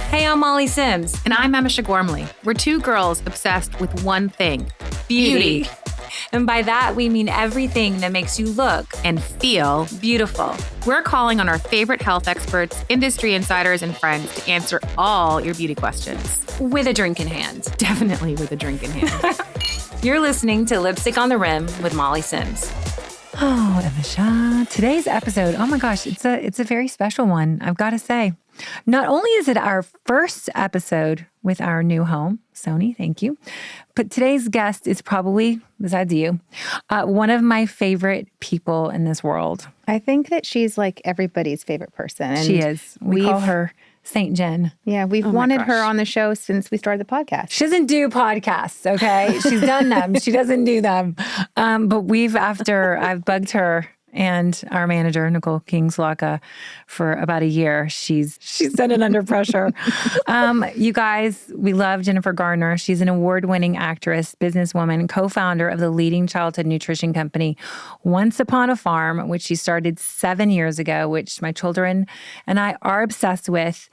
Hey, I'm Molly Sims. And I'm Emma Gormley. We're two girls obsessed with one thing, beauty. And by that, we mean everything that makes you look And feel beautiful. We're calling on our favorite health experts, industry insiders, and friends to answer all your beauty questions. With a drink in hand. Definitely with a drink in hand. You're listening to Lipstick on the Rim with Molly Sims. Oh, Emma, today's episode, oh my gosh, it's a very special one, I've got to say. Not only is it our first episode with our new home, Sony, thank you, but today's guest is probably, besides you, one of my favorite people in this world. I think that she's like everybody's favorite person. And she is. We call her Saint Jen. Yeah, we've wanted her on the show since we started the podcast. She doesn't do podcasts, okay? She's done them. She doesn't do them. But I've bugged her and our manager, Nicole Kingslaka, for about a year. She's done it under pressure. You guys, we love Jennifer Garner. She's an award-winning actress, businesswoman, co-founder of the leading childhood nutrition company, Once Upon a Farm, which she started 7 years ago, which my children and I are obsessed with.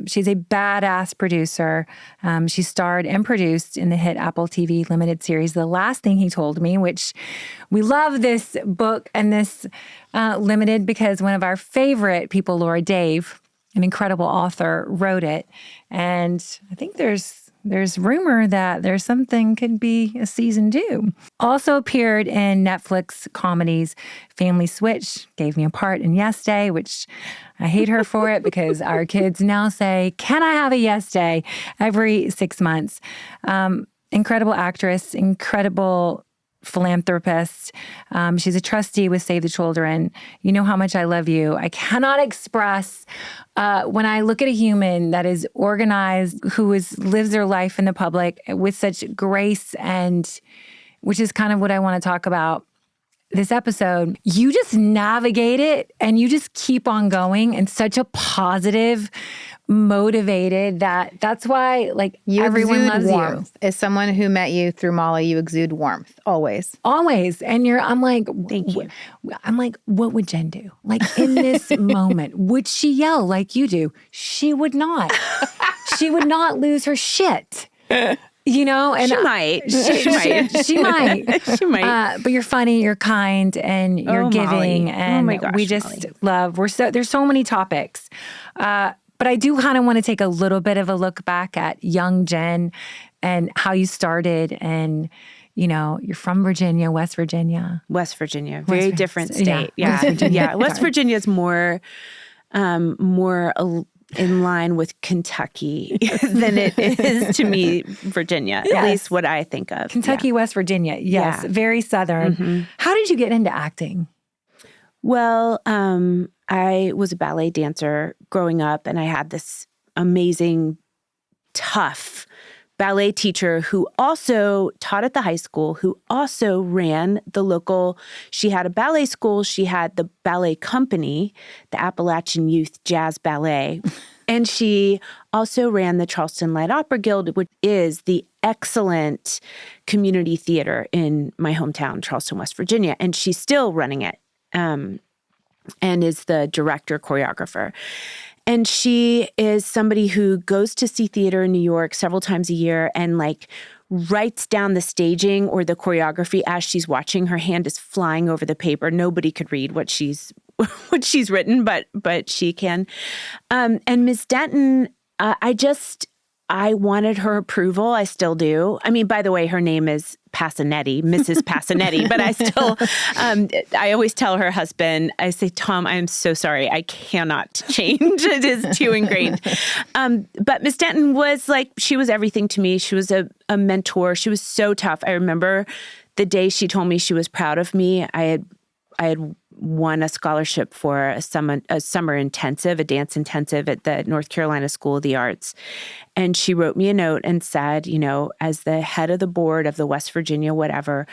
She's a badass producer. She starred and produced in the hit Apple TV limited series, The Last Thing He Told Me, which we love this book and this limited because one of our favorite people, Laura Dave, an incredible author, wrote it. And I think there's rumor that there's something could be a season 2. Also appeared in Netflix comedies Family Switch, gave me a part in Yes Day, which I hate her for it because our kids now say, "Can I have a yes day?" every 6 months. Incredible actress, incredible philanthropist. She's a trustee with Save the Children. You know how much I love you. I cannot express when I look at a human that is organized, who lives their life in the public with such grace, and which is kind of what I want to talk about this episode. You just navigate it and you just keep on going, and such a positive, motivated, that's why you everyone loves warmth. you. As someone who met you through Molly, you exude warmth always. And I'm like, thank you. I'm like, what would Jen do? Like in this moment, would she yell like you do? She would not. She would not lose her shit. You know, and she might. She might. But you're funny, you're kind, and you're giving, Molly. and my gosh, we just Molly. love. There's so many topics, but I do kind of want to take a little bit of a look back at young Jen and how you started, and you know, you're from Virginia, West Virginia. Very different state. Yeah. West Virginia is more in line with Kentucky than it is to me, Virginia, at least what I think of. Kentucky, West Virginia. Yes, very Southern. Mm-hmm. How did you get into acting? Well, I was a ballet dancer growing up, and I had this amazing, tough ballet teacher who also taught at the high school, who also ran the local, she had a ballet school, she had the ballet company, the Appalachian Youth Jazz Ballet, and she also ran the Charleston Light Opera Guild, which is the excellent community theater in my hometown, Charleston, West Virginia, and she's still running it, and is the director, choreographer. And she is somebody who goes to see theater in New York several times a year and writes down the staging or the choreography as she's watching. Her hand is flying over the paper. Nobody could read what she's written, but she can. And Ms. Denton, I wanted her approval. I still do. I mean, by the way, her name is Passanetti, Mrs. Passanetti, but I still, I always tell her husband, I say, Tom, I am so sorry. I cannot change. It is too ingrained. But Miss Denton was she was everything to me. She was a mentor. She was so tough. I remember the day she told me she was proud of me. I had won a scholarship for a summer intensive, a dance intensive at the North Carolina School of the Arts. And she wrote me a note and said, you know, as the head of the board of the West Virginia whatever,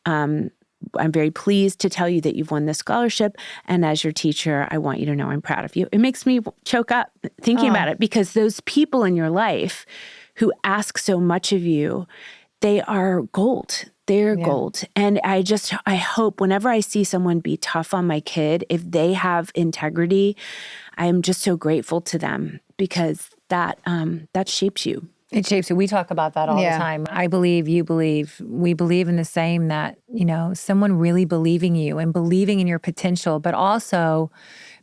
I'm very pleased to tell you that you've won this scholarship. And as your teacher, I want you to know I'm proud of you. It makes me choke up thinking about it, because those people in your life who ask so much of you, they are gold. They're gold. And I hope whenever I see someone be tough on my kid, if they have integrity, I am just so grateful to them because that shapes you. It shapes you. We talk about that all the time. I believe, you believe, we believe in the same, that, someone really believing you and believing in your potential, but also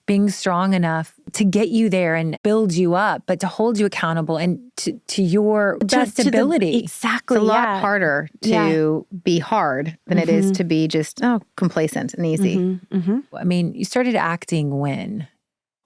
being strong enough to get you there and build you up, but to hold you accountable and to your best ability. Exactly. It's a lot harder to be hard than it is to be just complacent and easy. I mean, you started acting when?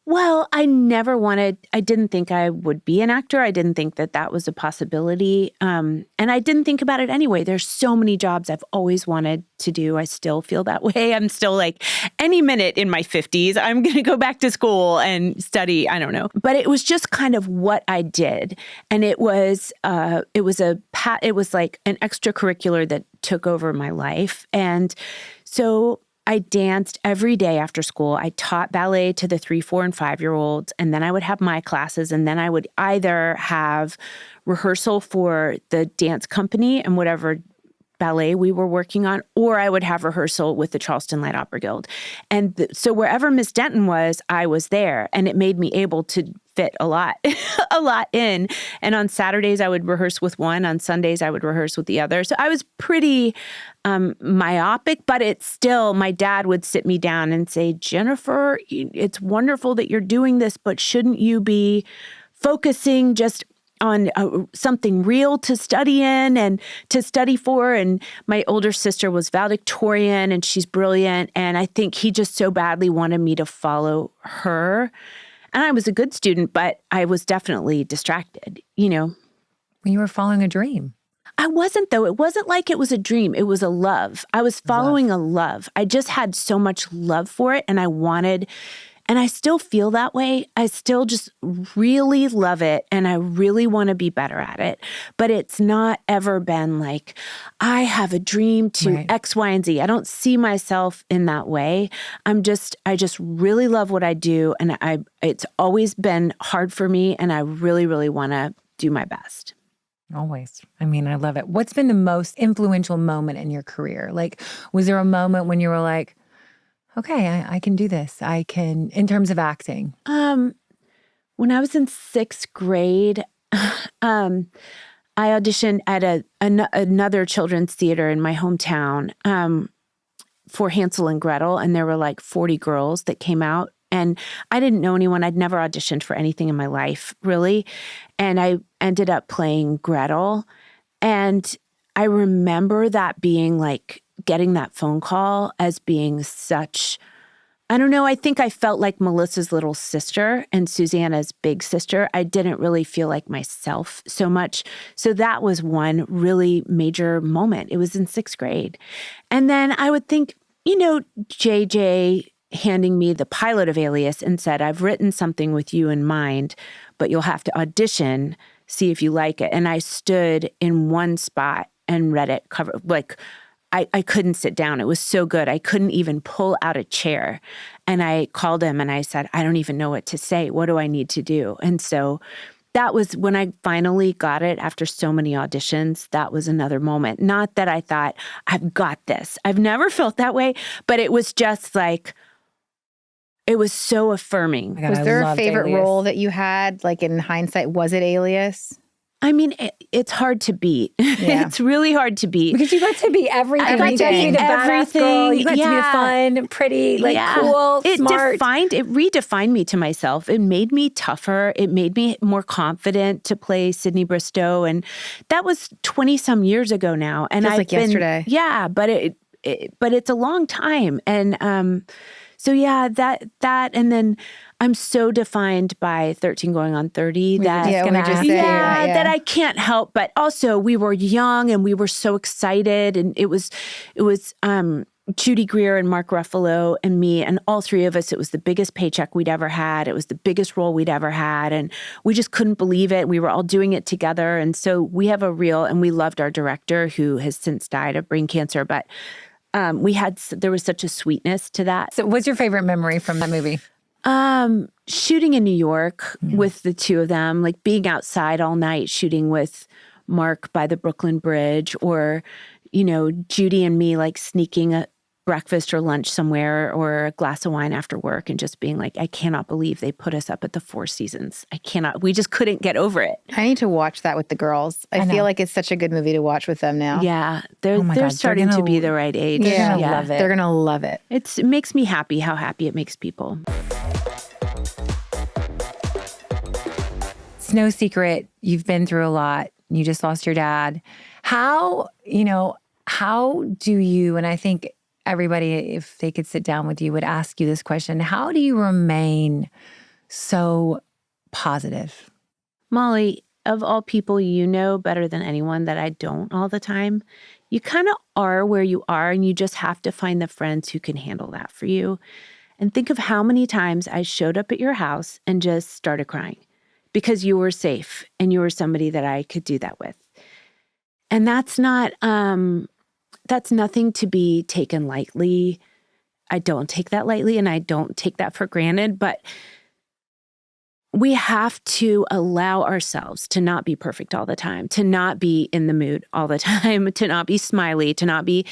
Well, I didn't think I would be an actor. I didn't think that was a possibility. And I didn't think about it anyway. There's so many jobs I've always wanted to do. I still feel that way. I'm still like, any minute in my 50s, I'm going to go back to school and study. I don't know. But it was just kind of what I did. And it was like an extracurricular that took over my life. And so I danced every day after school. I taught ballet to the 3, 4, and 5-year-olds, and then I would have my classes, and then I would either have rehearsal for the dance company and whatever ballet we were working on, or I would have rehearsal with the Charleston Light Opera Guild. And so wherever Miss Denton was, I was there, and it made me able to fit a lot in. And on Saturdays, I would rehearse with one. On Sundays, I would rehearse with the other. So I was pretty myopic, but it's still, my dad would sit me down and say, Jennifer, it's wonderful that you're doing this, but shouldn't you be focusing just on something real to study in and to study for? And my older sister was valedictorian, and she's brilliant. And I think he just so badly wanted me to follow her. And I was a good student, but I was definitely distracted, When you were following a dream. I wasn't, though. It wasn't like it was a dream. It was a love. I was following a love. I just had so much love for it, and and I still feel that way. I still just really love it, and I really want to be better at it. But it's not ever been like, I have a dream to X, Y, and Z. I don't see myself in that way. I just really love what I do, and it's always been hard for me, and I really, really want to do my best. Always. I mean, I love it. What's been the most influential moment in your career? Like, was there a moment when you were like, okay, I can do this. I can, in terms of acting. When I was in 6th grade, I auditioned at another children's theater in my hometown for Hansel and Gretel. And there were like 40 girls that came out. And I didn't know anyone. I'd never auditioned for anything in my life, really. And I ended up playing Gretel. And I remember that being like, getting that phone call as being such, I don't know, I think I felt like Melissa's little sister and Susanna's big sister. I didn't really feel like myself so much. So that was one really major moment. It was in 6th grade. And then I would think, JJ handing me the pilot of Alias and said, I've written something with you in mind, but you'll have to audition, see if you like it. And I stood in one spot and read it, I couldn't sit down. It was so good. I couldn't even pull out a chair. And I called him and I said, I don't even know what to say. What do I need to do? And so that was when I finally got it after so many auditions. That was another moment. Not that I thought, I've got this. I've never felt that way, but it was just like, it was so affirming. Was there a favorite role that you had? Like in hindsight, was it Alias? I mean, it's hard to beat. Yeah. It's really hard to beat. Because you got to be everything. I got to be the badass girl. You got to be the fun, pretty, cool, smart. It redefined me to myself. It made me tougher. It made me more confident to play Sydney Bristow. And that was 20-some years ago now. And Feels like yesterday. Yeah, but it's a long time. And so yeah, that and then I'm so defined by 13 going on 30 that that I can't help. But also we were young and we were so excited, and it was Judy Greer and Mark Ruffalo and me, and all three of us. It was the biggest paycheck we'd ever had. It was the biggest role we'd ever had, and we just couldn't believe it. We were all doing it together, and so we have and we loved our director, who has since died of brain cancer, but. There was such a sweetness to that. So what's your favorite memory from that movie? Shooting in New York with the two of them, like being outside all night shooting with Mark by the Brooklyn Bridge, or, Judy and me like sneaking breakfast or lunch somewhere or a glass of wine after work and just being like, I cannot believe they put us up at the Four Seasons. We just couldn't get over it. I need to watch that with the girls. I feel like it's such a good movie to watch with them now. Yeah. They're starting to be the right age. They're going to love it. They're going to love it. It makes me happy how happy it makes people. It's no secret. You've been through a lot. You just lost your dad. How do you, and I think everybody, if they could sit down with you, would ask you this question, how do you remain so positive? Molly, of all people, you know better than anyone that I don't all the time. You kind of are where you are, and you just have to find the friends who can handle that for you. And think of how many times I showed up at your house and just started crying because you were safe and you were somebody that I could do that with. And that's nothing to be taken lightly. I don't take that lightly, and I don't take that for granted, but we have to allow ourselves to not be perfect all the time, to not be in the mood all the time, to not be smiley, to not be,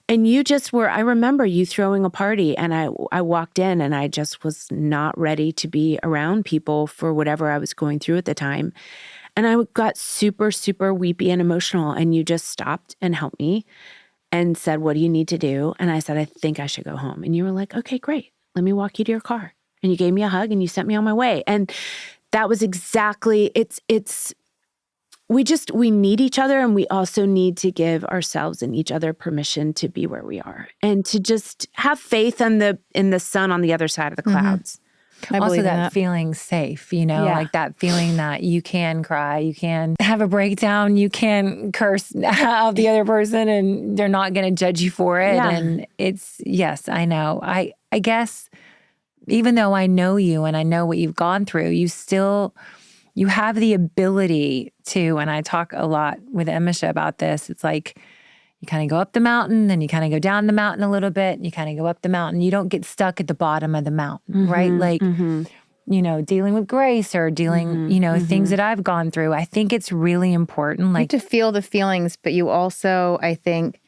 and you just were, I remember you throwing a party, and I walked in and I just was not ready to be around people for whatever I was going through at the time. And I got super, super weepy and emotional, and you just stopped and helped me and said, what do you need to do? And I said, I think I should go home. And you were like, okay, great. Let me walk you to your car. And you gave me a hug and you sent me on my way. And that was exactly, we need each other, and we also need to give ourselves and each other permission to be where we are and to just have faith in the sun on the other side of the clouds. Also that feeling safe, like that feeling that you can cry, you can have a breakdown, you can curse out the other person and they're not going to judge you for it. Yeah. And yes, I know. I guess even though I know you and I know what you've gone through, you have the ability to, and I talk a lot with Emisha about this, it's like, you kind of go up the mountain, then you kind of go down the mountain a little bit, and you kind of go up the mountain. You don't get stuck at the bottom of the mountain, right? Like, dealing with grace or dealing, things that I've gone through. I think it's really important. Like, you have to feel the feelings, but you also, I think,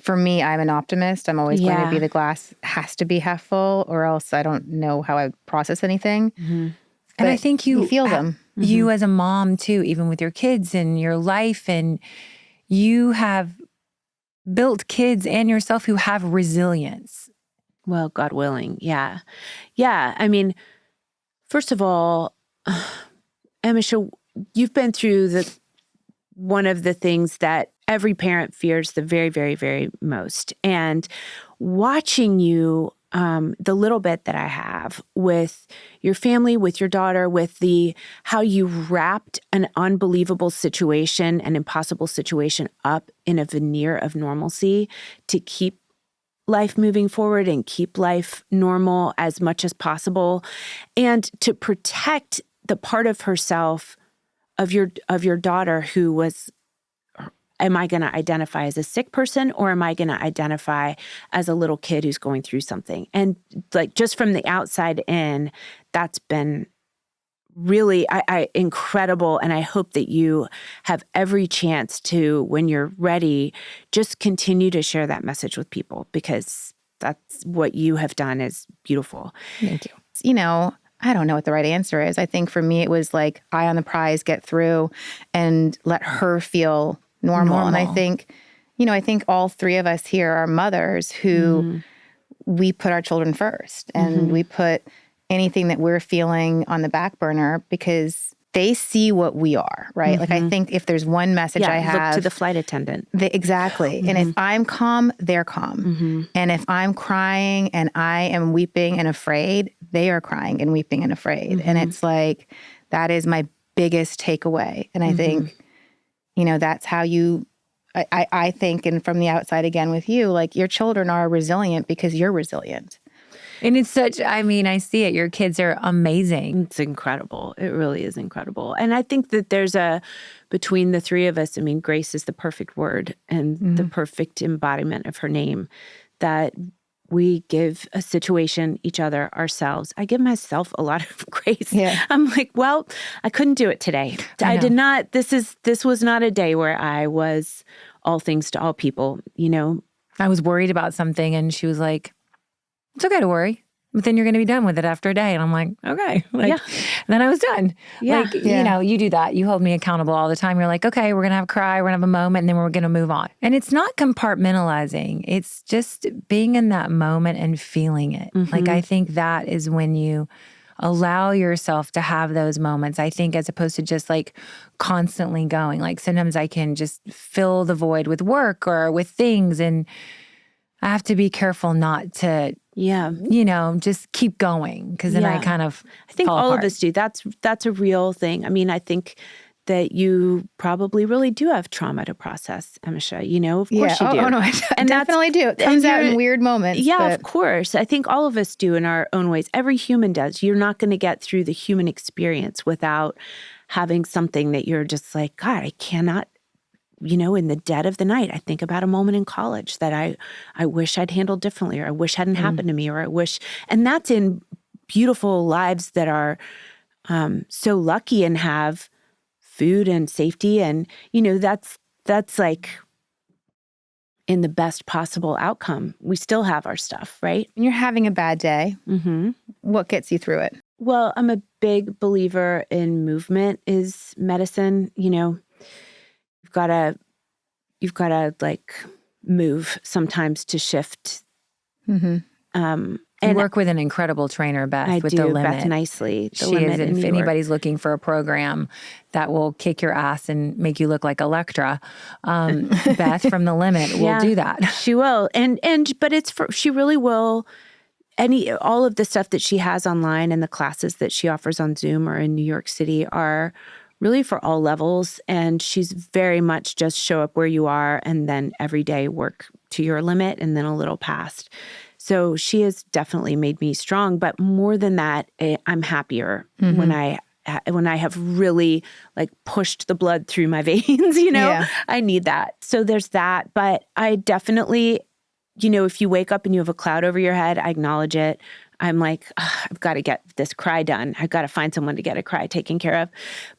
for me, I'm an optimist. I'm always going to be the glass has to be half full, or else I don't know how I process anything. And I think you feel them. You as a mom too, even with your kids and your life, and you have built kids and yourself who have resilience. Well, God willing. Yeah. Yeah. I mean, first of all, Emisha, you've been through one of the things that every parent fears the very, very, very most. And watching you, the little bit that I have with your family, with your daughter, with how you wrapped an unbelievable situation, an impossible situation up in a veneer of normalcy to keep life moving forward and keep life normal as much as possible, and to protect the part of herself, of your daughter who was, am I going to identify as a sick person, or am I going to identify as a little kid who's going through something? And like, just from the outside in, that's been really incredible. And I hope that you have every chance to, when you're ready, just continue to share that message with people, because that's what you have done is beautiful. Thank you. I don't know what the right answer is. I think for me, it was like eye on the prize, get through and let her feel normal. And I think all three of us here are mothers who we put our children first, and we put anything that we're feeling on the back burner because they see what we are, right? Like, I think if there's one message I have, look to the flight attendant. Exactly. And if I'm calm, they're calm. And if I'm crying and I am weeping and afraid, they are crying and weeping and afraid. And it's like, that is my biggest takeaway. And I think, that's how I think, and from the outside again with you, like, your children are resilient because you're resilient. And it's I see it. Your kids are amazing. It's incredible. It really is incredible. And I think that there's between the three of us, grace is the perfect word and the perfect embodiment of her name, that we give a situation, each other, ourselves. I give myself a lot of grace. Yeah. I'm like, well, I couldn't do it today. I did not, this was not a day where I was all things to all people. I was worried about something and she was like, it's okay to worry, but then you're going to be done with it after a day. And I'm like, okay. Then I was done. You do that. You hold me accountable all the time. You're like, okay, we're going to have a cry. We're going to have a moment and then we're going to move on. And it's not compartmentalizing. It's just being in that moment and feeling it. Mm-hmm. I think that is when you allow yourself to have those moments, I think, as opposed to just constantly going. Sometimes I can just fill the void with work or with things. And I have to be careful not to, just keep going. Because then I think fall all apart. of us do. That's a real thing. I mean, I think that you probably really do have trauma to process, Amisha. Of course you do. Oh, no, I definitely do. It comes out in weird moments. Yeah, of course. I think all of us do in our own ways. Every human does. You're not going to get through the human experience without having something that you're just like, God, I cannot, in the dead of the night, I think about a moment in college that I wish I'd handled differently, or I wish hadn't happened to me, or I wish, and that's in beautiful lives that are so lucky and have food and safety. And, that's in the best possible outcome. We still have our stuff, right? When you're having a bad day, what gets you through it? Well, I'm a big believer in movement is medicine. You've got to move sometimes to shift. You work with an incredible trainer, Beth, with The Limit. Beth Nicely. She is. And if anybody's looking for a program that will kick your ass and make you look like Electra, Beth from The Limit will do that. She will. But she really will. All of the stuff that she has online and the classes that she offers on Zoom or in New York City are really for all levels. And she's very much just show up where you are and then every day work to your limit and then a little past. So she has definitely made me strong. But more than that, I'm happier when I have really pushed the blood through my veins, I need that. So there's that. But I definitely, if you wake up and you have a cloud over your head, I acknowledge it. I'm like, I've got to get this cry done. I've got to find someone to get a cry taken care of.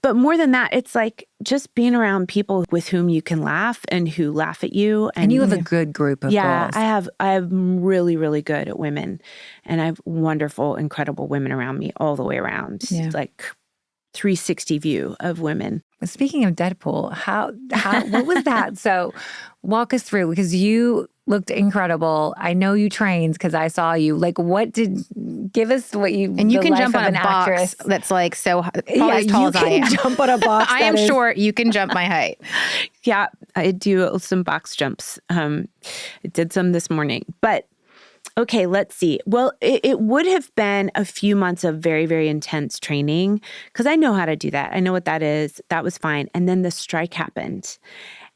But more than that, it's just being around people with whom you can laugh and who laugh at you. And you have a good group of girls. I'm really, really good at women. And I have wonderful, incredible women around me all the way around. Yeah. 360 view of women. Speaking of Deadpool, how what was that? So walk us through, because you looked incredible. I know you trained because I saw you. Give us what you, and you can life jump on of a an box actress. That's probably as tall as I am. Jump on a box. I am short. You can jump my height. Yeah, I do some box jumps. I did some this morning, but okay, let's see. Well, it would have been a few months of very, very intense training because I know how to do that. I know what that is. That was fine. And then the strike happened.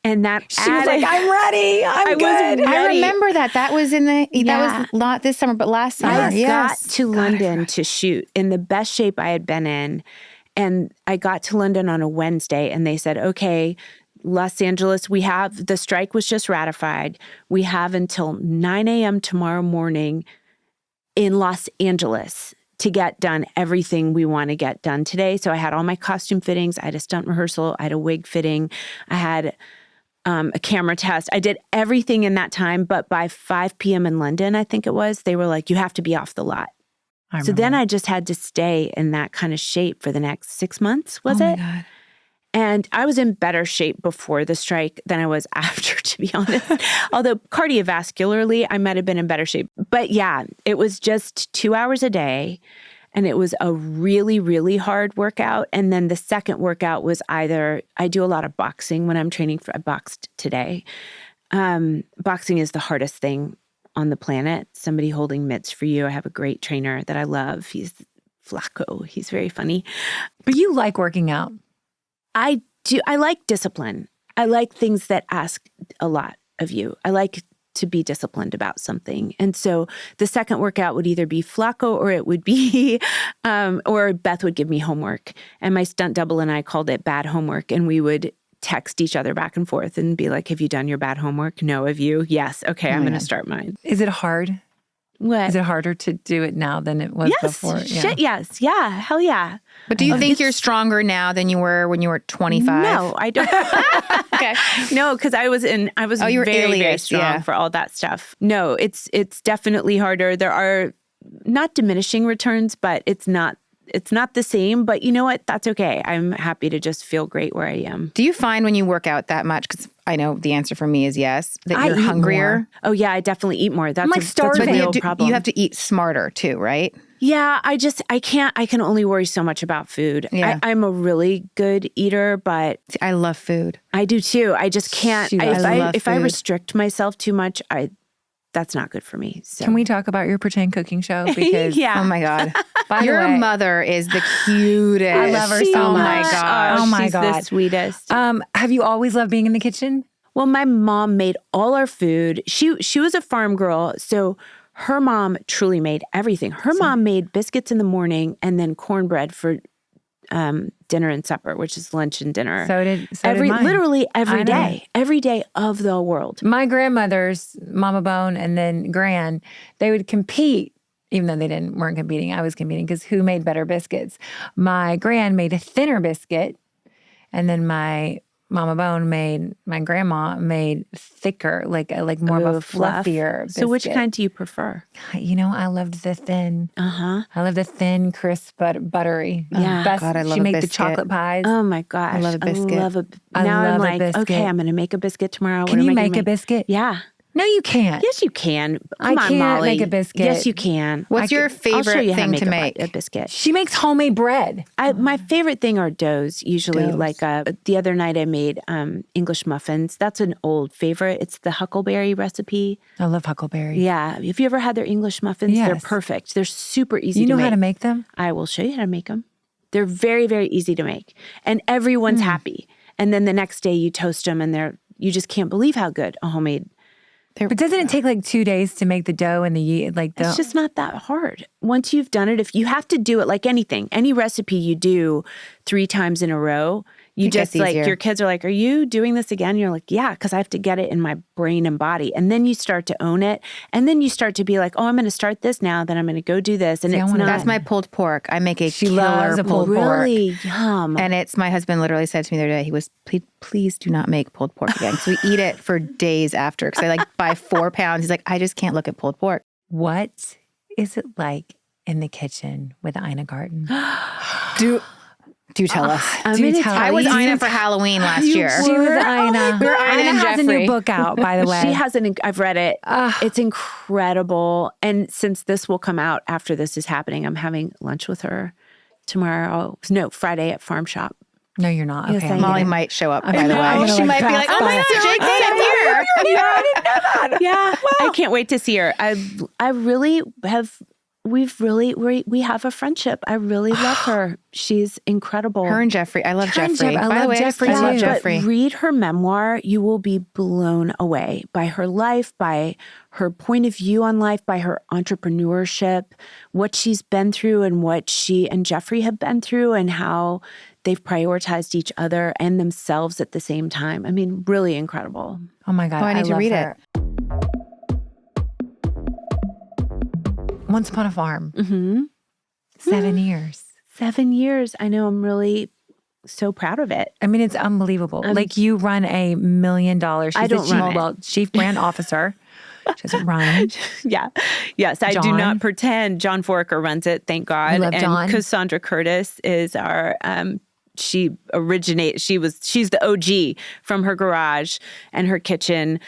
And she was like, I'm ready. I'm good. I remember that. That was that was not this summer, but last summer. I got to London to shoot in the best shape I had been in. And I got to London on a Wednesday and they said, okay, Los Angeles, the strike was just ratified. We have until 9 a.m. tomorrow morning in Los Angeles to get done everything we want to get done today. So I had all my costume fittings. I had a stunt rehearsal. I had a wig fitting. I had a camera test. I did everything in that time. But by 5 p.m. in London, I think it was, they were like, you have to be off the lot. So then I just had to stay in that kind of shape for the next 6 months, was it? Oh my God. And I was in better shape before the strike than I was after, to be honest. Although cardiovascularly, I might have been in better shape. But yeah, it was just 2 hours a day. And it was a really, really hard workout. And then the second workout was I do a lot of boxing when I'm training I boxed today. Boxing is the hardest thing on the planet. Somebody holding mitts for you. I have a great trainer that I love. He's Flacco. He's very funny. But you like working out. I do. I like discipline. I like things that ask a lot of you. I like to be disciplined about something. And so the second workout would either be Flacco or it would be, or Beth would give me homework. And my stunt double and I called it bad homework. And we would text each other back and forth and be like, have you done your bad homework? No. Have you? Yes. Okay, I'm going to start mine. Is it hard? What? Is it harder to do it now than it was before? Shit, yes. Yeah. Hell yeah. But do you think you're stronger now than you were when you were 25? No, I don't. Okay. No, because I was you were very, very Alias, strong yeah. for all that stuff. No, it's definitely harder. There are not diminishing returns, but it's not the same. But you know what? That's okay. I'm happy to just feel great where I am. Do you find when you work out that much, because I know the answer for me is yes, that I you're eat hungrier? more. Oh yeah, I definitely eat more. That's like that's a starving. real problem. You have to eat smarter too, right? Yeah, I can only worry so much about food. Yeah. I'm a really good eater, but See, I love food. I do too. I just can't. She does. I love If I food. restrict myself too much, that's not good for me. So. Can we talk about your pretend cooking show? Because Yeah. Oh my God. By the Your way, mother is the cutest. I love her She so Oh is. my much. gosh. Oh my she's the God. sweetest. Have you always loved being in the kitchen? Well, my mom made all our food. She was a farm girl, so her mom truly made everything. Her mom made biscuits in the morning and then cornbread for dinner and supper, which is lunch and dinner. So did mine. Literally I every know. day of the world. My grandmother's Mama Bone and then Gran, they would compete, even though they weren't competing. I was competing because who made better biscuits? My Gran made a thinner biscuit, and then my grandma made thicker, like more of a fluff. fluffier biscuit. So which kind do you prefer? You know, I loved the thin. I love the thin, crisp, buttery. Yeah. Best. God, I love she a made the biscuit. chocolate pies. Oh my gosh. I love a biscuit. Now I'm love a like, biscuit. okay, I'm going to make a biscuit tomorrow. Can you make a biscuit? Yeah. No, you can't. Yes, you can. I Come on, can't Molly. make a biscuit. Yes, you can. What's your I'll show favorite you how thing to a make? a biscuit. She makes homemade bread. My favorite thing are doughs. Usually, Doughs. like the other night, I made English muffins. That's an old favorite. It's the huckleberry recipe. I love huckleberry. Yeah, have you ever had their English muffins? Yes. They're perfect. They're super easy. You to know make. how to make them? I will show you how to make them. They're very, very easy to make, and everyone's happy. And then the next day, you toast them, and you just can't believe how good a homemade. But doesn't it take like 2 days to make the dough and the yeast? It's just not that hard. Once you've done it, if you have to do it like anything, any recipe you do 3 times in a row, you just gets easier. your kids are like, are you doing this again? You're like, yeah, because I have to get it in my brain and body. And then you start to own it. And then you start to be like, oh, I'm going to start this now. Then I'm going to go do this. And See, I it's wanna- not. That's my pulled pork. I make a She killer loves a pulled pork. really yum. And my husband literally said to me the other day, he was, please do not make pulled pork again. So we eat it for days after because I buy 4 pounds. He's like, I just can't look at pulled pork. What is it like in the kitchen with Ina Garten? Do tell us. I I was Ina for Halloween last year. She was Ina. We were Ina and has a Jeffrey. new book out, by the way. She has I've read it. It's incredible. And since this will come out after this is happening, I'm having lunch with her Friday at Farm Shop. No, you're not. Yes, Okay. I Molly am. might show up, by know, the I'm way. gonna She might be pass like, oh my by. God, JK, I'm here. I didn't know that. Yeah, I can't wait to see her. I really have. We have a friendship. I really love her. She's incredible. Her and Jeffrey. I love Her and Jeffrey. Jeff- I By the love way, Jeffrey I love too. Jeffrey. But read her memoir. You will be blown away by her life, by her point of view on life, by her entrepreneurship, what she's been through and what she and Jeffrey have been through and how they've prioritized each other and themselves at the same time. I mean, really incredible. Oh my God. Oh, I need to love read her. Once Upon a Farm. Mm-hmm. 7 years. 7 years. I know. I'm really so proud of it. I mean, it's unbelievable. Like you run $1 million. She's I don't the run it. Well, chief brand officer. She doesn't run. Yeah. Yes, I do John? not pretend. John Foraker runs it, thank God. I love and John. Cassandra Curtis is our she's the OG from her garage and her kitchen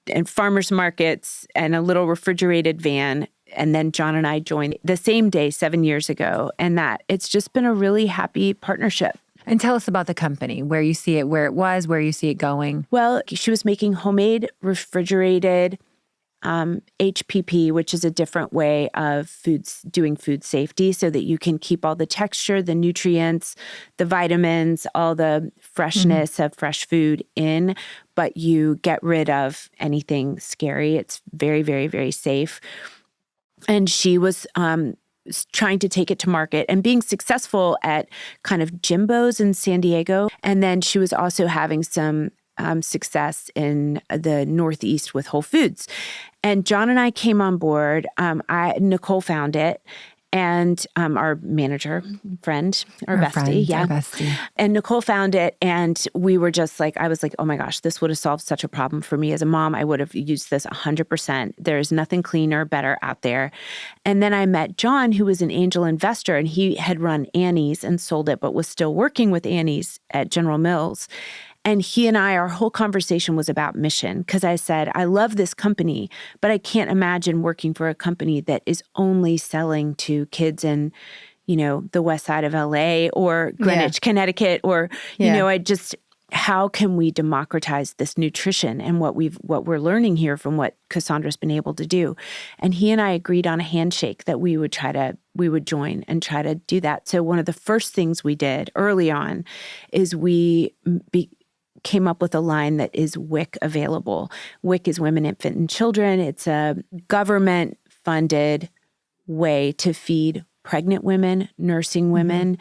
and farmers markets and a little refrigerated van. And then John and I joined the same day 7 years ago. And it's just been a really happy partnership. And tell us about the company, where you see it, where it was, where you see it going. Well, she was making homemade refrigerated HPP, which is a different way of doing food safety so that you can keep all the texture, the nutrients, the vitamins, all the freshness of fresh food in, but you get rid of anything scary. It's very, very, very safe. And she was trying to take it to market and being successful at kind of Jimbo's in San Diego. And then she was also having some success in the Northeast with Whole Foods. And John and I came on board. Nicole found it. and our manager, friend, our bestie. Our bestie. And Nicole found it, and we were just like, I was like, oh my gosh, this would have solved such a problem for me as a mom. I would have used this 100%. There's nothing cleaner, better out there. And then I met John, who was an angel investor, and he had run Annie's and sold it, but was still working with Annie's at General Mills. And he and I, our whole conversation was about mission, because I said, I love this company, but I can't imagine working for a company that is only selling to kids in, the west side of LA or Greenwich, Connecticut, or, how can we democratize this nutrition and what we're learning here from what Cassandra's been able to do? And he and I agreed on a handshake that we would join and try to do that. So one of the first things we did early on is we came up with a line that is WIC available. WIC is Women, Infant, and Children. It's a government-funded way to feed pregnant women, nursing women,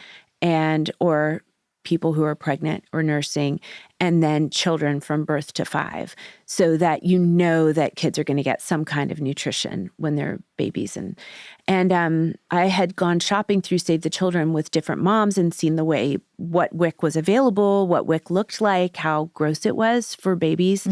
or people who are pregnant or nursing, and then children from birth to 5, so that that kids are going to get some kind of nutrition when they're babies. And I had gone shopping through Save the Children with different moms and seen what WIC was available, what WIC looked like, how gross it was for babies,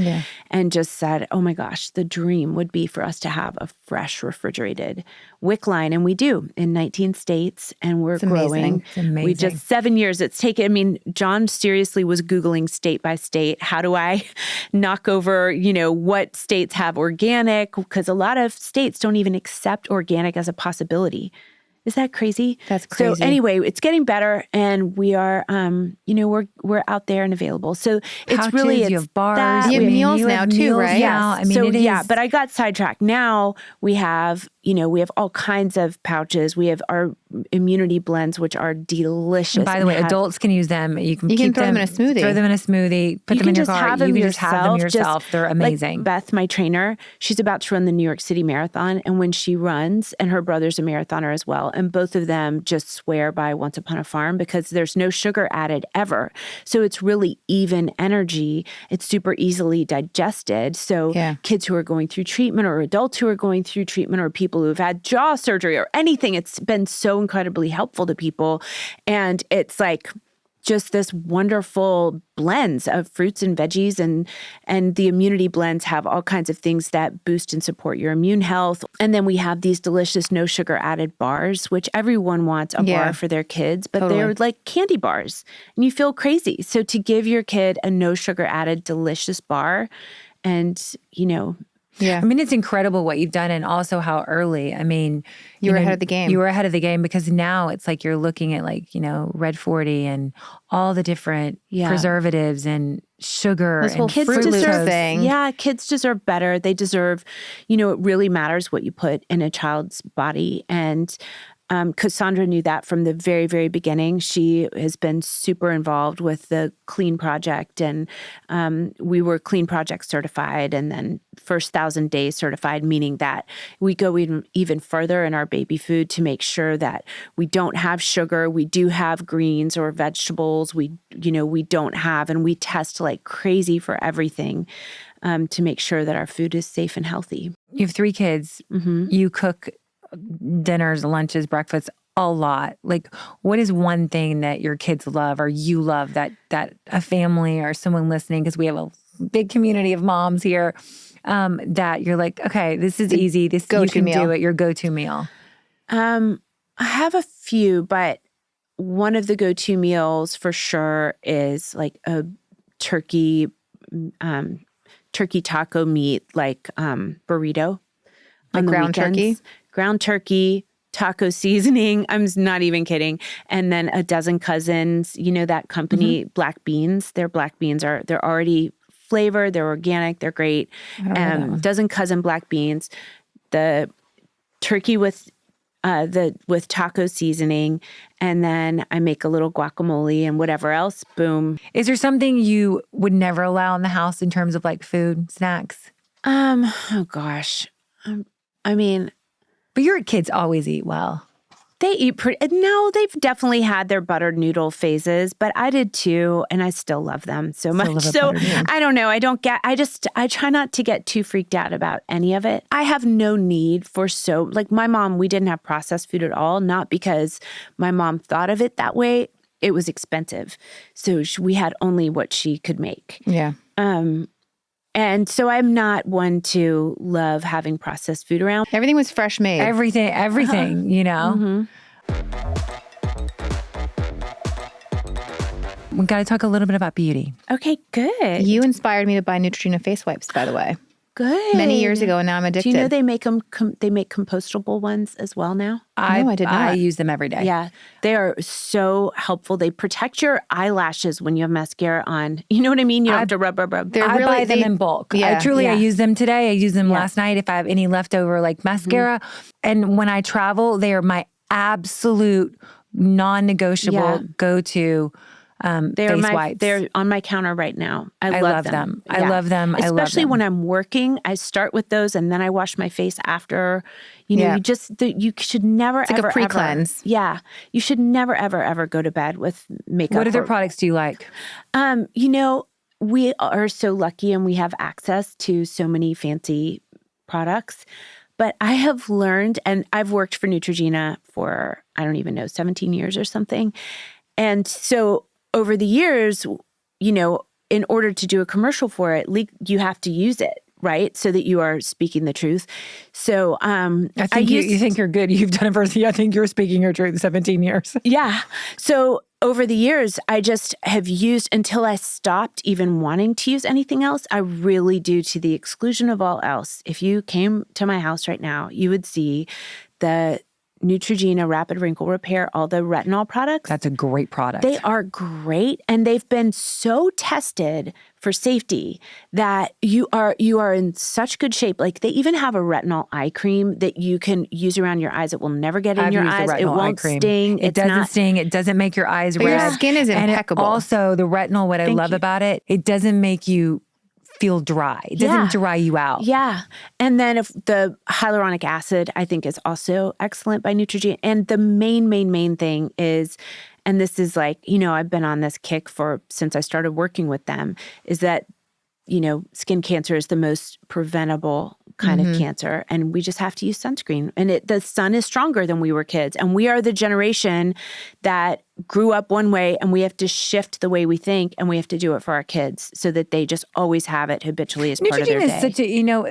and just said, oh my gosh, the dream would be for us to have a fresh refrigerated WIC line. And we do in 19 states, and we're growing. It's amazing. We just 7 years it's taken. John seriously was Googling state by state. How do I knock over, what states have organic? Because a lot of states don't even accept organic as a possibility. Is that crazy? That's crazy. So anyway, it's getting better, and we are, we're out there and available. So it's Pouches, really, you have bars. You have meals now too, right? Yeah. But I got sidetracked. Now we have, we have all kinds of pouches. We have our immunity blends, which are delicious. And by the way, adults can use them. You can throw them in a smoothie. Throw them in a smoothie. Put them in your car. You can just have them yourself. They're amazing. Like Beth, my trainer, she's about to run the New York City Marathon, and when she runs, and her brother's a marathoner as well, and both of them just swear by Once Upon a Farm because there's no sugar added ever. So it's really even energy. It's super easily digested. So kids who are going through treatment, or adults who are going through treatment, or people who have had jaw surgery or anything, it's been so incredibly helpful to people. And it's like just this wonderful blends of fruits and veggies, and the immunity blends have all kinds of things that boost and support your immune health. And then we have these delicious no sugar added bars, which everyone wants a bar for their kids, but they're like candy bars and you feel crazy. So to give your kid a no sugar added delicious bar, and it's incredible what you've done, and also how early. You were ahead of the game. You were ahead of the game, because now it's like you're looking at Red 40 and all the different preservatives and sugar this whole and kids fruit deserve thing. Yeah, kids deserve better. They deserve, it really matters what you put in a child's body. And Cassandra knew that from the very, very beginning. She has been super involved with the Clean Project, and we were Clean Project certified, and then first 1,000 days certified, meaning that we go even further in our baby food to make sure that we don't have sugar, we do have greens or vegetables, we don't have, and we test like crazy for everything to make sure that our food is safe and healthy. You have 3 kids. Mm-hmm. You cook dinners, lunches, breakfasts, a lot. Like, what is one thing that your kids love, or you love, that a family or someone listening, because we have a big community of moms here, that you're like, okay, this is easy. This you can do it. Your go-to meal. I have a few, but one of the go-to meals for sure is like a turkey taco meat, like burrito. Like ground turkey? Ground turkey, taco seasoning. I'm not even kidding. And then a dozen cousins, that company, Black Beans. Their black beans they're already flavored. They're organic. They're great. Dozen cousin black beans. The turkey with taco seasoning, and then I make a little guacamole and whatever else. Boom. Is there something you would never allow in the house in terms of like food, snacks? Oh gosh. But your kids always eat well. They eat pretty. No, they've definitely had their buttered noodle phases, but I did too, and I still love them so much. So I don't know. I try not to get too freaked out about any of it. I have no need for like my mom, we didn't have processed food at all, not because my mom thought of it that way. It was expensive. So we had only what she could make. Yeah. And so I'm not one to love having processed food around. Everything was fresh made. Everything, you know? We got to talk a little bit about beauty. Okay, good. You inspired me to buy Neutrogena face wipes, by the way. Good. Many years ago, and now I'm addicted. Do you know they make them? They make compostable ones as well now. No, I did not. I use them every day. Yeah, they are so helpful. They protect your eyelashes when you have mascara on. You know what I mean? You don't have to rub. I buy them in bulk. Yeah. I use them today. I used them last night if I have any leftover like mascara. And when I travel, they are my absolute non-negotiable go-to face wipes. They're on my counter right now. I love them. I love them. Especially when I'm working, I start with those and then I wash my face after. You know, you should never it's like ever a pre-cleanse. Yeah, you should never ever go to bed with makeup. What other products do you like? You know, we are so lucky and we have access to so many fancy products. But I have learned, and I've worked for Neutrogena for, I don't even know, 17 years or something. And so over the years, you know, in order to do a commercial for it, you have to use it, right? So that you are speaking the truth. So I think you think you're good. You've done it for, I think you're speaking your truth 17 years. Yeah. So over the years, I just have used, until I stopped even wanting to use anything else, I really do, to the exclusion of all else. If you came to my house right now, you would see the Neutrogena Rapid Wrinkle Repair, all the retinol products. That's a great product. They are great, and they've been so tested for safety that you are in such good shape. Like they even have a retinol eye cream that you can use around your eyes. It will never get in your eyes. It won't sting. It doesn't sting. It doesn't make your eyes red. Your skin is impeccable. And also, the retinol, what I love about it, it doesn't make you feel dry. It doesn't dry you out. Yeah. And then if the hyaluronic acid, I think, is also excellent by Neutrogena. And the main thing is, and this is like, you know, I've been on this kick since I started working with them, is that, you know, skin cancer is the most preventable kind of cancer. And we just have to use sunscreen. And the sun is stronger than we were kids. And we are the generation that grew up one way, and we have to shift the way we think, and we have to do it for our kids so that they just always have it habitually as part of their day. Neutrogena is such a, you know,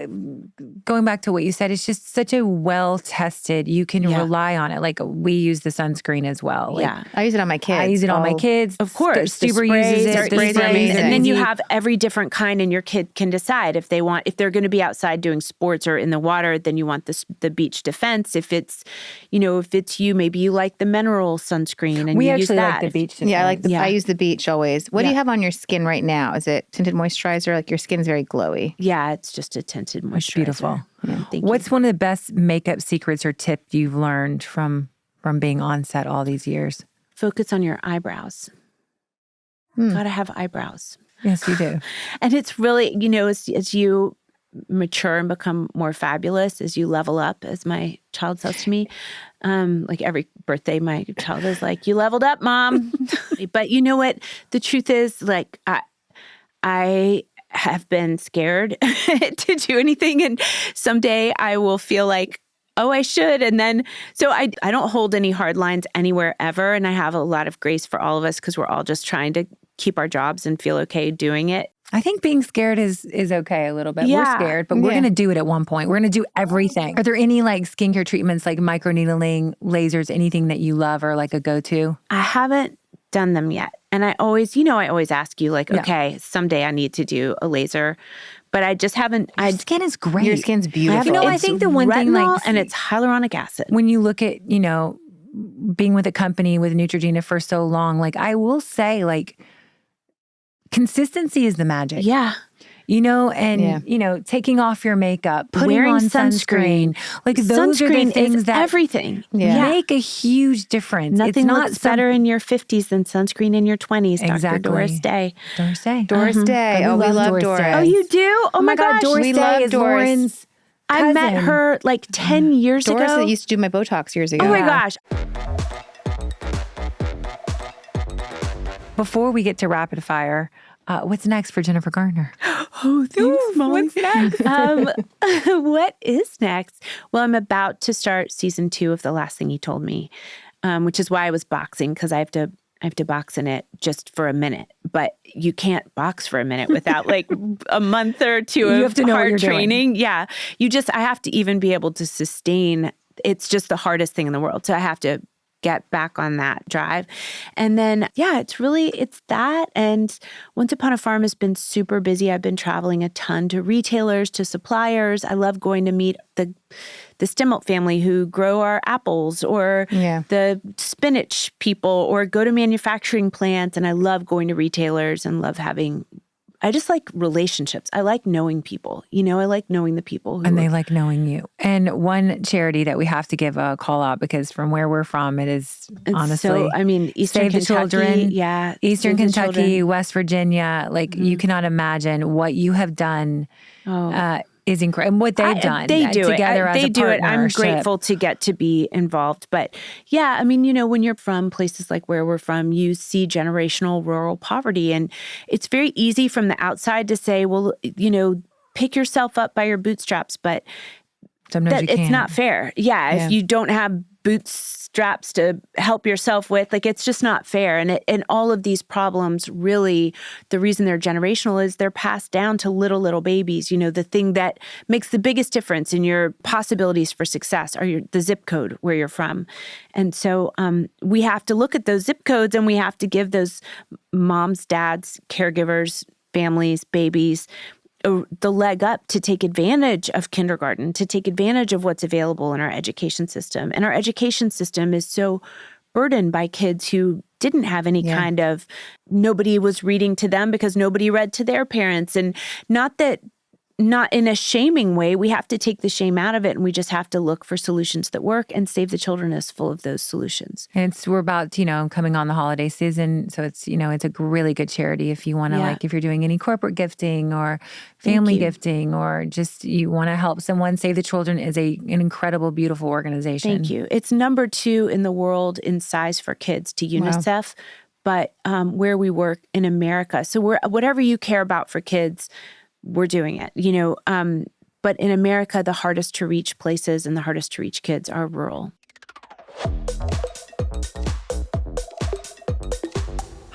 going back to what you said, it's just such a well-tested, you can rely on it. Like we use the sunscreen as well. Like, I use it on my kids. I use it on my kids. Of course. Stuber uses it. The sprays are amazing. And then you have every different kind, and your kid can decide if they're going to be outside doing sports or in the water, then you want the beach defense. If it's you, maybe you like the mineral sunscreen and you use that. Like the beach. Yeah, I use the beach always. What do you have on your skin right now? Is it tinted moisturizer? Like your skin's very glowy. Yeah, it's just a tinted moisturizer. It's beautiful. Yeah, thank What's you. one of the best makeup secrets or tips you've learned from being on set all these years? Focus on your eyebrows. Gotta have eyebrows. Yes, you do. And it's really, you know, as you mature and become more fabulous, as you level up, as my child says to me, like every birthday, my child is like, "You leveled up, Mom." But you know what? The truth is, like, I have been scared to do anything. And someday I will feel like, oh, I should. And then, so I don't hold any hard lines anywhere ever. And I have a lot of grace for all of us because we're all just trying to keep our jobs and feel okay doing it. I think being scared is okay a little bit. Yeah. We're scared, but we're going to do it at one point. We're going to do everything. Are there any like skincare treatments, like microneedling, lasers, anything that you love or like a go-to? I haven't done them yet. And I always ask you like, okay, someday I need to do a laser, but I just haven't. Your skin is great. Your skin's beautiful. You know, I think the one thing, like, and it's hyaluronic acid. When you look at, you know, being with a company with Neutrogena for so long, like I will say, like, consistency is the magic. Yeah. You know, and, you know, taking off your makeup, putting wearing on sunscreen. Like those are the things that everything make a huge difference. Nothing looks better in your 50s than sunscreen in your 20s, Exactly. Dr. Doris Day. Doris Day. Doris Day. God, we love Doris. Day. Oh, you do? Oh my gosh. Doris we Day love is Doris. Lauren's I met her like 10 years Doris ago. that used to do my Botox years ago. Oh my gosh. Before we get to rapid fire, what's next for Jennifer Garner? Oh, thanks, Molly. What's next? What is next? Well, I'm about to start season 2 of The Last Thing He Told Me, which is why I was boxing, because I have to box in it just for a minute. But you can't box for a minute without like a month or two of hard training. Yeah. I have to even be able to sustain. It's just the hardest thing in the world. So I have to get back on that drive. And then, it's that. And Once Upon a Farm has been super busy. I've been traveling a ton to retailers, to suppliers. I love going to meet the Stimmelt family who grow our apples, or the spinach people, or go to manufacturing plants. And I love going to retailers and I just like relationships. I like knowing people. I like knowing the people. And they like knowing you. And one charity that we have to give a call out, because from where we're from, it's honestly, Eastern Save the Kentucky, Children, Eastern Kentucky, West Virginia. Like you cannot imagine what you have done. Is incredible. And what they've done. They do together it. They do it. I'm grateful to get to be involved. But when you're from places like where we're from, you see generational rural poverty. And it's very easy from the outside to say, well, pick yourself up by your bootstraps. But sometimes it's not fair. Yeah. If you don't have bootstraps to help yourself with, like, it's just not fair. And all of these problems, really, the reason they're generational is they're passed down to little babies. The thing that makes the biggest difference in your possibilities for success are the zip code where you're from. And so we have to look at those zip codes, and we have to give those moms, dads, caregivers, families, babies, the leg up to take advantage of kindergarten, to take advantage of what's available in our education system. And our education system is so burdened by kids who didn't have any kind of, nobody was reading to them because nobody read to their parents. And not in a shaming way. We have to take the shame out of it, and we just have to look for solutions that work, and Save the Children is full of those solutions. And we're about, coming on the holiday season. So it's, it's a really good charity if you want to, if you're doing any corporate gifting or family gifting, or just you want to help someone. Save the Children is an incredible, beautiful organization. Thank you. It's number 2 in the world in size for kids to UNICEF, but where we work in America. So whatever you care about for kids, we're doing it, but in America, the hardest to reach places and the hardest to reach kids are rural.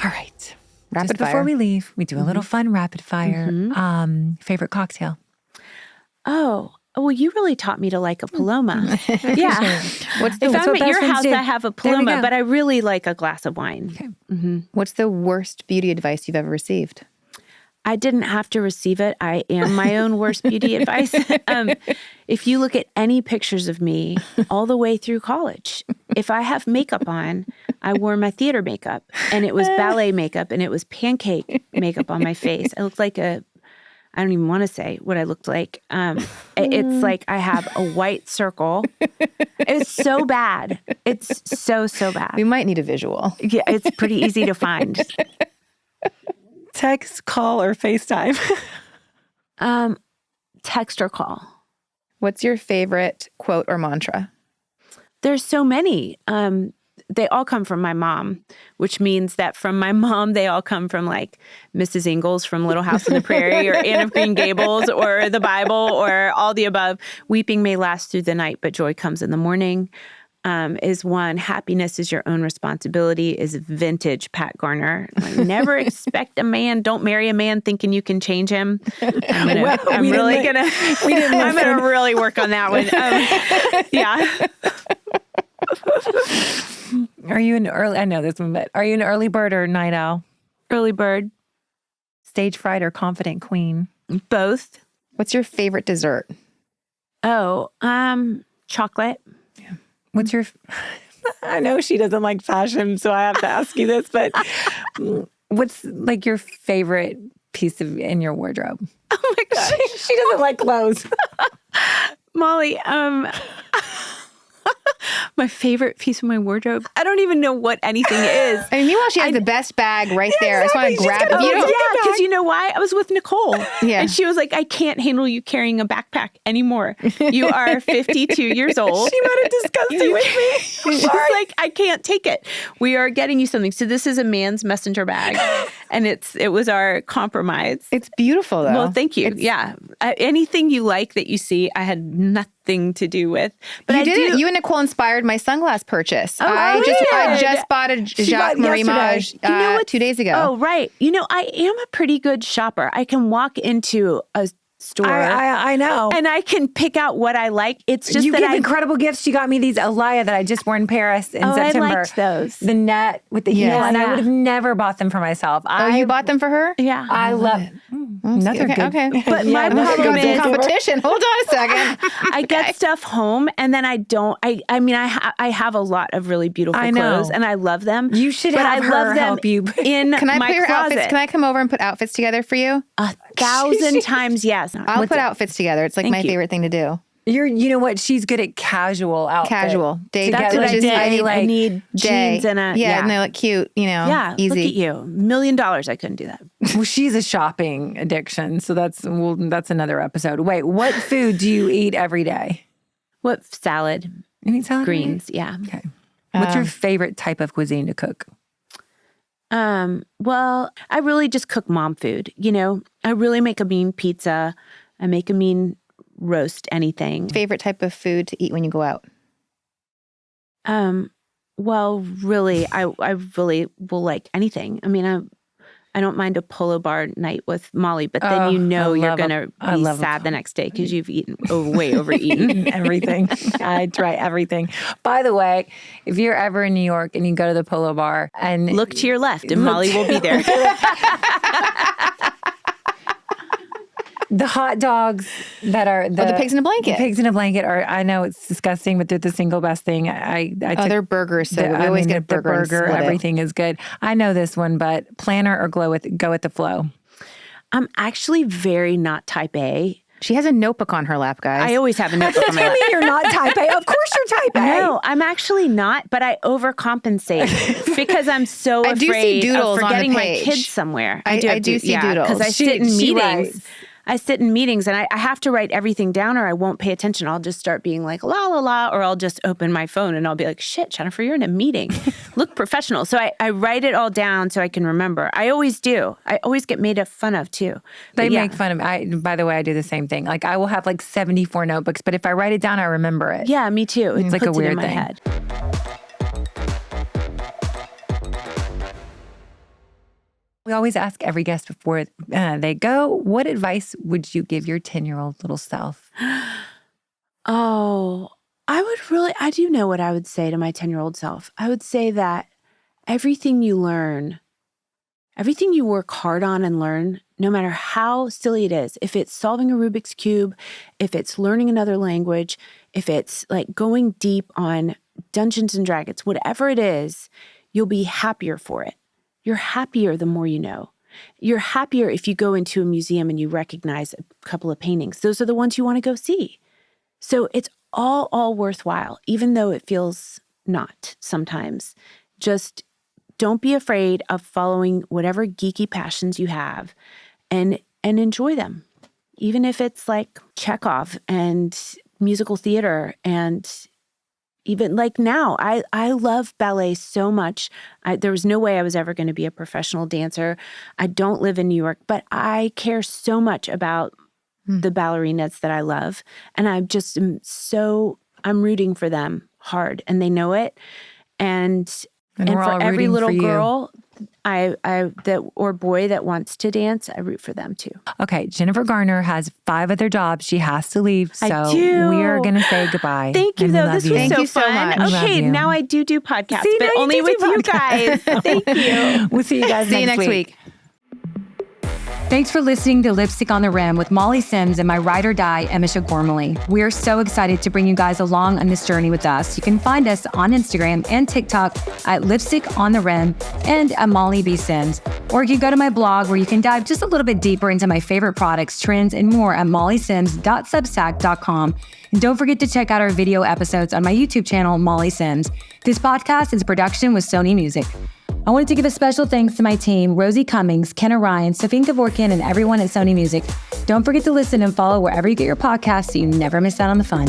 All right. Rapid fire. Before we leave, we do a little fun rapid fire. Favorite cocktail? Oh, well, you really taught me to like a Paloma. Yeah. If I'm at your house, I have a Paloma, but I really like a glass of wine. Okay. What's the worst beauty advice you've ever received? I didn't have to receive it. I am my own worst beauty advice. If you look at any pictures of me all the way through college, if I have makeup on, I wore my theater makeup, and it was ballet makeup, and it was pancake makeup on my face. I looked like I don't even want to say what I looked like. It's like I have a white circle. It's so bad. It's so bad. We might need a visual. Yeah, it's pretty easy to find. Text, call, or FaceTime? Text or call. What's your favorite quote or mantra? There's so many. They all come from my mom, which means that from my mom, they all come from like Mrs. Ingalls from Little House on the Prairie, or Anne of Green Gables, or the Bible, or all the above. Weeping may last through the night, but joy comes in the morning. Is one. Happiness is your own responsibility is vintage Pat Garner. Like, never expect a man. Don't marry a man thinking you can change him. I'm gonna really work on that one. Yeah. Are you an early? I know this one, but are you an early bird or night owl? Early bird. Stage fright or confident queen? Both. What's your favorite dessert? Oh, chocolate. What's your, I know she doesn't like fashion, so I have to ask you this, but what's like your favorite piece in your wardrobe? Oh my gosh. She doesn't like clothes. Molly, My favorite piece of my wardrobe. I don't even know what anything is. I mean, meanwhile, she has the best bag right there. exactly. I just want to grab it. Yeah, because you know why? I was with Nicole. Yeah. And she was like, I can't handle you carrying a backpack anymore. You are 52 years old. She might have discussed it with me. She's like, I can't take it. We are getting you something. So this is a man's messenger bag. And it was our compromise. It's beautiful, though. Well, thank you. Anything you like that you see, I had nothing to do with. But You and Nicole inspired my sunglass purchase. Oh, I just bought a Jacques Marie Mage 2 days ago. Oh, right. I am a pretty good shopper. I can walk into a store. I know. And I can pick out what I like. It's just you that give incredible gifts. She got me these Alaya that I just wore in Paris in September. I liked those. The net with the heel. And I would have never bought them for myself. You bought them for her? Yeah. I love it. Okay. But my problem is competition. Hold on a second. I get stuff home and then I don't. I have a lot of really beautiful clothes and I love them. You should have her help you in Can I my put your closet. outfits? Can I come over and put outfits together for you? 1,000 times yes. I'll put outfits together. It's like my favorite thing to do. You know what? She's good at casual outfits. Casual. Day. That's what I need jeans and a and they look cute. Easy. Look at you. $1 million. I couldn't do that. Well, she's a shopping addiction, so that's another episode. Wait, what food do you eat every day? What salad? You eat salad? Greens. Yeah. Okay. What's your favorite type of cuisine to cook? Well, I really just cook mom food. I really make a mean pizza. I make a mean roast anything. Favorite type of food to eat when you go out? Well, really, I really will like anything. I mean, I don't mind a polo bar night with Molly, but then you're going to be sad the next day because you've eaten way overeaten. Everything. I try everything. By the way, if you're ever in New York and you go to the polo bar and look to your left and Molly will be there. The hot dogs that are the pigs in a blanket. The pigs in a blanket are, I know it's disgusting, but they're the single best thing. I their burgers. So we always get a burger. The burger, everything is good. I know this one, but planner or go with the flow. I'm actually very not type A. She has a notebook on her lap, guys. I always have a notebook on my lap. Tell me you're not type A. Of course you're type A. No, I'm actually not, but I overcompensate because I'm so afraid of forgetting my kids somewhere. I do see doodles. Because I sit in meetings. I sit in meetings and I have to write everything down or I won't pay attention. I'll just start being like, la, la, la, or I'll just open my phone and I'll be like, shit, Jennifer, you're in a meeting. Look professional. So I write it all down so I can remember. I always do. I always get made fun of too. They make fun of by the way, I do the same thing. Like I will have like 74 notebooks, but if I write it down, I remember it. Yeah, me too. It's like a weird in my thing. Head. We always ask every guest before they go, what advice would you give your 10-year-old little self? Oh, I do know what I would say to my 10-year-old self. I would say that everything you learn, everything you work hard on and learn, no matter how silly it is, if it's solving a Rubik's Cube, if it's learning another language, if it's like going deep on Dungeons and Dragons, whatever it is, you'll be happier for it. You're happier the more you know. You're happier if you go into a museum and you recognize a couple of paintings. Those are the ones you want to go see. So it's all worthwhile, even though it feels not sometimes. Just don't be afraid of following whatever geeky passions you have and enjoy them. Even if it's like Chekhov and musical theater and even like now, I love ballet so much. There was no way I was ever going to be a professional dancer. I don't live in New York, but I care so much about the ballerinas that I love. And I'm rooting for them hard and they know it. And for every little girl or boy that wants to dance, I root for them too. Okay, Jennifer Garner has 5 other jobs. She has to leave, so we are going to say goodbye. Thank you, though. This was so fun. Much. Okay, now I do podcasts, but only with you guys. Thank you. We'll see you guys next week. Thanks for listening to Lipstick on the Rim with Molly Sims and my ride or die, Emisha Gormley. We are so excited to bring you guys along on this journey with us. You can find us on Instagram and TikTok at Lipstick on the Rim and at Molly B. Sims. Or you can go to my blog where you can dive just a little bit deeper into my favorite products, trends, and more at mollysims.substack.com. And don't forget to check out our video episodes on my YouTube channel, Molly Sims. This podcast is a production with Sony Music. I wanted to give a special thanks to my team, Rosie Cummings, Kenna Ryan, Safine Kevorkian, and everyone at Sony Music. Don't forget to listen and follow wherever you get your podcasts so you never miss out on the fun.